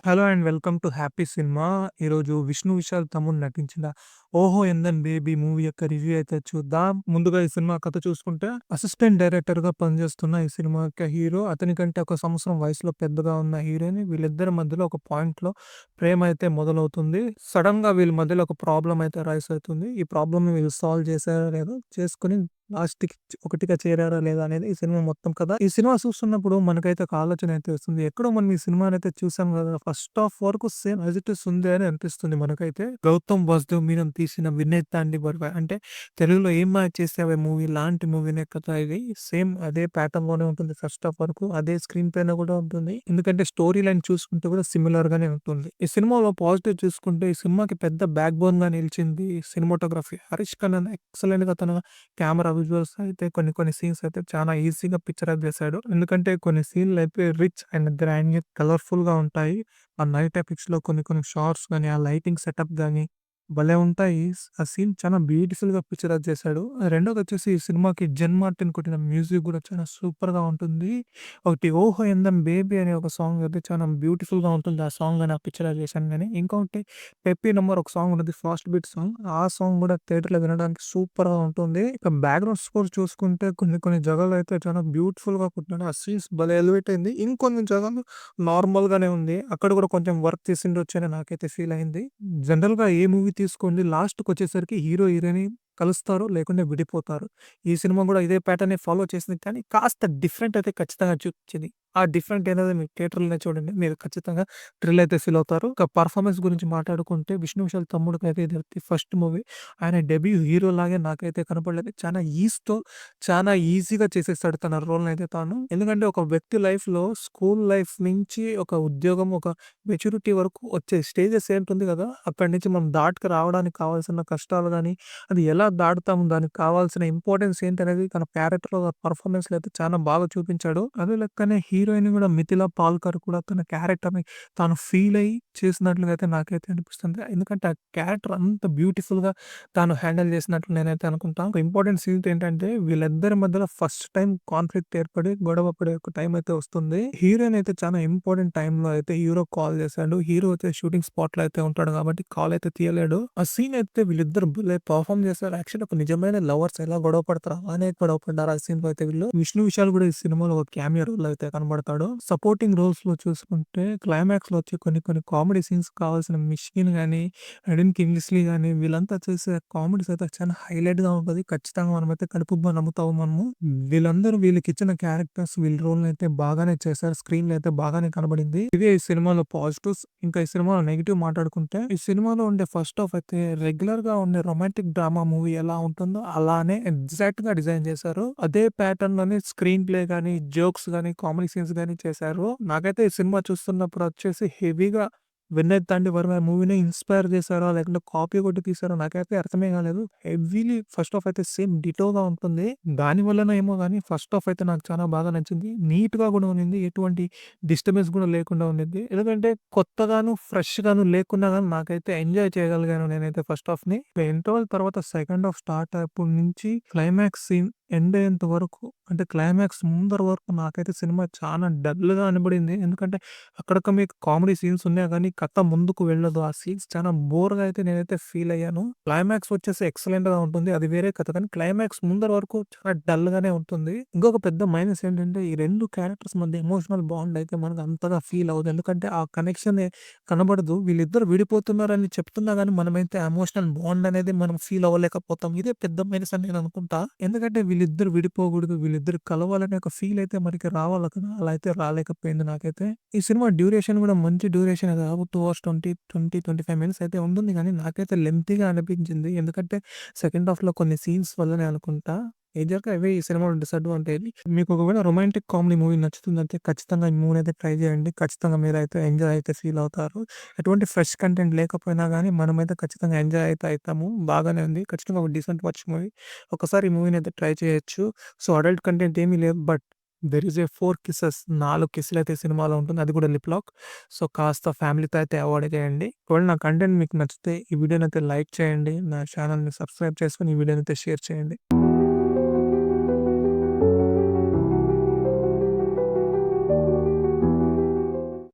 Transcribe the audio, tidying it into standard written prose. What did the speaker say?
Hello and welcome to happy cinema. ఈరోజు విష్ణు విశాల్ తమ్ముడు నటించిన 'ఓహో ఎందన్ బేబీ' మూవీ యొక్క రివ్యూ అయితే చూద్దాం. ముందుగా ఈ సినిమా కథ చూసుకుంటే, అసిస్టెంట్ డైరెక్టర్‌గా పనిచేస్తున్న ఈ సినిమా యొక్క హీరో, అతని కంటే ఒక సంవత్సరం వయసులో పెద్దగా ఉన్న హీరోయిన్, వీళ్ళిద్దరి మధ్యలో ఒక పాయింట్‌లో ప్రేమ అయితే మొదలవుతుంది. సడెన్‌గా వీళ్ళ మధ్యలో ఒక ప్రాబ్లమ్ అయితే రైజ్ అవుతుంది. ఈ ప్రాబ్లమ్‌ని వీళ్ళు సాల్వ్ చేశారో లేదో, చేసుకొని లాస్ట్‌కి ఒకటిగా చేరారా లేదా అనేది ఈ సినిమా మొత్తం కథ. ఈ సినిమా చూస్తున్నప్పుడు మనకైతే ఒక ఆలోచన అయితే వస్తుంది. ఎక్కడో మనం ఈ సినిమానైతే చూసాం గదా! ఫస్ట్ హాఫ్ వరకు సేమ్ యాజ్ ఇట్ ఈజ్ ఉంది అని అనిపిస్తుంది మనకైతే. 'గౌతమ్ వాసుదేవ్ మీనన్' తీసిన 'వినయ్ తాండి బర్వా' అంటే తెలుగులో 'ఏం మాయ చేసావే' మూవీ లాంటి మూవీనే కదా ఇది. సేమ్ అదే ప్యాటర్న్‌లోనే ఉంటుంది ఫస్ట్ హాఫ్ వరకు. అదే స్క్రీన్ ప్లే‌లో కూడా ఉంటుంది. ఎందుకంటే స్టోరీ లైన్ చూసుకుంటే కూడా సిమిలర్ గానే ఉంటుంది. ఈ సినిమాలో పాజిటివ్ చూసుకుంటే, ఈ సినిమాకి పెద్ద బ్యాక్ బోన్‌గా నిలిచింది సినిమాటోగ్రఫీ. 'హరీష్ కన్నన్' ఎక్సలెంట్‌గా తన కెమెరా విజువల్స్ అయితే కొన్ని సీన్స్ అయితే చాలా ఈజీగా పిక్చరైజ్ చేశాడు. ఎందుకంటే కొన్ని సీన్‌లు అయితే రిచ్ అండ్ గ్రాండ్ కలర్‌ఫుల్‌గా ఉంటాయి. ఆ నైట్ ఎపిక్స్‌లో కొన్ని షాట్స్ గాని, ఆ లైటింగ్ సెటప్ గాని భలే ఉంటాయి. ఆ సీన్ చాలా బ్యూటిఫుల్‌గా పిక్చరైజ్ చేశాడు. రెండోదొచ్చేసి ఈ సినిమాకి 'జెన్ మార్టిన్' కొట్టిన మ్యూజిక్ కూడా చాలా సూపర్‌గా ఉంటుంది. ఒకటి 'ఓహో ఎందం బేబీ' అనే ఒక సాంగ్ అయితే చాలా బ్యూటిఫుల్‌గా ఉంటుంది. ఆ సాంగ్ గాని, ఆ పిక్చరైజేషన్ గాని. ఇంకొకటి 'పెప్పీ నంబర్' ఒక సాంగ్ ఉంటది. Fast beat song. ఆ సాంగ్ కూడా థియేటర్‌లో వినడానికి సూపర్‌గా ఉంటుంది. ఇక బ్యాక్‌గ్రౌండ్ స్కోర్ చూసుకుంటే కొన్ని జగాలో అయితే చాలా బ్యూటిఫుల్‌గా కొట్టాడు. ఆ సీన్స్ భలే ఎలివేట్ అయింది. ఇంకొన్ని జగాలు నార్మల్‌గానే ఉంది. అక్కడ కూడా కొంచెం వర్క్ చేసిండొచ్చని నాకైతే ఫీల్ అయింది. జనరల్‌గా ఏ మూవీ తీసుకోండి లాస్ట్‌కొచ్చేసరికి హీరో, హీరోయిన్ కలుస్తారు. లేకుంటే విడిపోతారు. ఈ సినిమా కూడా ఇదే ప్యాటర్న్‌నే ఫాలో చేసింది. కానీ కాస్త డిఫరెంట్ అయితే ఖచ్చితంగా చూపించింది. ఆ డిఫరెంట్ అనేది మీరు థియేటర్‌లోనే చూడండి. మీరు ఖచ్చితంగా థ్రిల్ అయితే ఫీల్ అవుతారు. ఇక పర్ఫార్మెన్స్ గురించి మాట్లాడుకుంటే, విష్ణు విశాల్ తమ్ముడికైతే ఇది ఫస్ట్ మూవీ. ఆయన డెబ్యూ హీరోలాగే నాకైతే కనపడలేదు. చాలా ఈజీగా చేసేసాడు తన రోల్‌నైతే తాను. ఎందుకంటే ఒక వ్యక్తి లైఫ్‌లో స్కూల్ లైఫ్ నుంచి ఒక ఉద్యోగం, ఒక మెచ్యూరిటీ వరకు వచ్చే స్టేజెస్ ఏంటుంది కదా! అక్కడి నుంచి మనం దాటుకు రావడానికి కావాల్సిన కష్టాలు గాని, అది ఎలా దాటుతాము, దానికి కావాల్సిన ఇంపార్టెన్స్ ఏంటనేది తన క్యారెక్టర్‌లో, పర్ఫార్మెన్స్‌లో అయితే చాలా బాగా చూపించాడు. అదే లెక్కనే హీరోయిన్ కూడా మిథిలా పాల్కర్ కూడా తన క్యారెక్టర్‌ని తాను ఫీల్ అయ్యి చేసినట్లుగా అయితే నాకైతే అనిపిస్తుంది. ఎందుకంటే ఆ క్యారెక్టర్ అంత బ్యూటిఫుల్‌గా తాను హ్యాండిల్ చేసినట్లు నేనైతే అనుకుంటా. ఒక ఇంపార్టెంట్ సీన్ ఏంటంటే, వీళ్ళిద్దరి మధ్యలో ఫస్ట్ టైమ్ కాన్ఫ్లిక్ట్ ఏర్పడి గొడవ పడే ఒక టైం అయితే వస్తుంది. హీరోయిన్ అయితే చాలా ఇంపార్టెంట్ టైమ్‌లో అయితే హీరోకి కాల్ చేశాడు. హీరో అయితే షూటింగ్ స్పాట్‌లో అయితే ఉంటాడు కాబట్టి కాల్ అయితే తీయలేడు. ఆ సీన్ అయితే వీళ్ళిద్దరు భలే పర్ఫార్మ్ చేశారు. యాక్చువల్లీ ఒక నిజమైన లవర్స్ ఎలా గొడవ పడతారో అలానే గొడవ పడ్డారు ఆ సీన్‌లో అయితే వీళ్ళు. విష్ణు విశాల్ కూడా ఈ సినిమాలో ఒక క్యామియో రోల్ అయితే కనబడతాడు. సపోర్టింగ్ రోల్స్‌లో చూసుకుంటే క్లైమాక్స్‌లో వచ్చే కొన్ని కామెడీ సీన్స్ కావాల్సిన మిష్కిన్ గాని, ఎడెన్ కింగ్స్లీ గాని వీళ్ళంతా చేసే కామెడీస్ అయితే చాలా హైలైట్‌గా ఉంటది. ఖచ్చితంగా మనమైతే కడుపుబ్బా నమ్ముతాము మనము. వీళ్ళందరూ వీళ్ళకిచ్చిన క్యారెక్టర్స్ వీళ్ళ రోల్‌నైతే బాగానే చేశారు. స్క్రీన్‌లో అయితే బాగానే కనబడింది. ఇవే ఈ సినిమాలో పాజిటివ్స్. ఇంకా ఈ సినిమాలో నెగెటివ్ మాట్లాడుకుంటే, ఈ సినిమాలో ఉండే ఫస్ట్ హాఫ్ అయితే రెగ్యులర్‌గా ఉండే రొమాంటిక్ డ్రామా మూవీ ఎలా ఉంటుందో అలానే ఎగ్జాక్ట్‌గా డిజైన్ చేశారు. అదే ప్యాటర్న్‌లోనే స్క్రీన్ ప్లే గాని, జోక్స్ గాని, కామెడీ సీన్స్ గాని చేశారు. నాకైతే ఈ సినిమా చూస్తున్నప్పుడు వచ్చేసి హెవీగా 'వినయ్ తాండి వర్మ' మూవీని ఇన్‌స్పైర్ చేశారా? లేకుంటే కాపీ కొట్టి తీశారో నాకైతే అర్థమే కాలేదు. హెవీలీ ఫస్ట్ హాఫ్ అయితే సేమ్ డిటోగా ఉంటుంది. దాని వల్లనో ఏమో గాని ఫస్ట్ హాఫ్ అయితే నాకు చాలా బాగా నచ్చింది. నీట్‌గా కూడా ఉన్నింది. ఎటువంటి డిస్టర్బెన్స్ కూడా లేకుండా ఉండిద్ది. ఎందుకంటే కొత్తగాను, ఫ్రెష్‌గాను లేకున్నా గాని నాకైతే ఎంజాయ్ చేయగలిగాను నేనైతే ఫస్ట్ హాఫ్‌ని. ఇంటర్వల్ తర్వాత సెకండ్ హాఫ్ స్టార్ట్ అయ్యేప్పటి నుంచి క్లైమాక్స్ సీన్ ఎండ్ అయ్యేంత వరకు, అంటే క్లైమాక్స్ ముందర వరకు నాకైతే సినిమా చాలా డల్‌గా అనిపడింది. ఎందుకంటే అక్కడక్కడ మీకు కామెడీ సీన్స్ ఉన్నాయి గానీ, కథ ముందుకు వెళ్ళదు. ఆ సీన్స్ చాలా బోర్‌గా అయితే నేనైతే ఫీల్ అయ్యాను. క్లైమాక్స్ వచ్చేసి ఎక్సలెంట్‌గా ఉంటుంది. అది వేరే కథ. కానీ క్లైమాక్స్ ముందర వరకు చాలా డల్‌గానే ఉంటుంది. ఇంకొక పెద్ద మైనస్ ఏంటంటే, ఈ 2 క్యారెక్టర్స్ మధ్య ఎమోషనల్ బాండ్ అయితే మనకు అంతగా ఫీల్ అవ్వదు. ఎందుకంటే ఆ కనెక్షన్ కనబడదు. వీళ్ళిద్దరు విడిపోతున్నారని చెప్తున్నా గానీ, మనమైతే ఎమోషనల్ బాండ్ అనేది మనం ఫీల్ అవ్వలేకపోతాం. ఇదే పెద్ద మైనస్ అని నేను అనుకుంటా. ఎందుకంటే వీళ్ళిద్దరు విడిపోకూడదు. వీళ్ళిద్దరు కలవాలనే ఒక ఫీల్ అయితే మనకి రావాలి కదా! అలా అయితే రాలేకపోయింది నాకైతే. ఈ సినిమా డ్యూరేషన్ కూడా మంచి డ్యూరేషనే కాదు. 2 అవర్స్ 25 మినిట్స్ అయితే ఉంటుంది గానీ, నాకైతే లెంగ్తీగా అనిపించింది. ఎందుకంటే సెకండ్ హాఫ్‌లో కొన్ని సీన్స్ వల్లనే అనుకుంటా. మేజర్‌గా అవే ఈ సినిమాలో డిసడ్వాంటేజ్. మీకు ఒకవేళ రొమాంటిక్ కామెడీ మూవీ నచ్చుతుందంటే ఖచ్చితంగా ఈ మూవీని అయితే ట్రై చేయండి. ఖచ్చితంగా మీరైతే ఎంజాయ్ అయితే ఫీల్ అవుతారు. ఎటువంటి ఫ్రెష్ కంటెంట్ లేకపోయినా గానీ, మనమైతే ఖచ్చితంగా ఎంజాయ్ అయితే అయితాము. బాగానే ఉంది. ఖచ్చితంగా ఒక డీసెంట్ వాచ్ మూవీ. ఒకసారి ఈ మూవీని అయితే ట్రై చేయొచ్చు. సో, అడల్ట్ కంటెంట్ ఏమీ లేదు. But there is a 4 kisses 4 కిస్సులయితే సినిమాలో ఉంటుంది. అది కూడా లిప్ లాక్. సో, కాస్త ఫ్యామిలీతో అయితే అవాయిడ్ చేయండి. ఒకవేళ నా కంటెంట్ మీకు నచ్చితే ఈ వీడియోనైతే లైక్ చేయండి. నా ఛానెల్‌ని సబ్స్క్రైబ్ చేసుకొని ఈ వీడియోనైతే షేర్ చేయండి.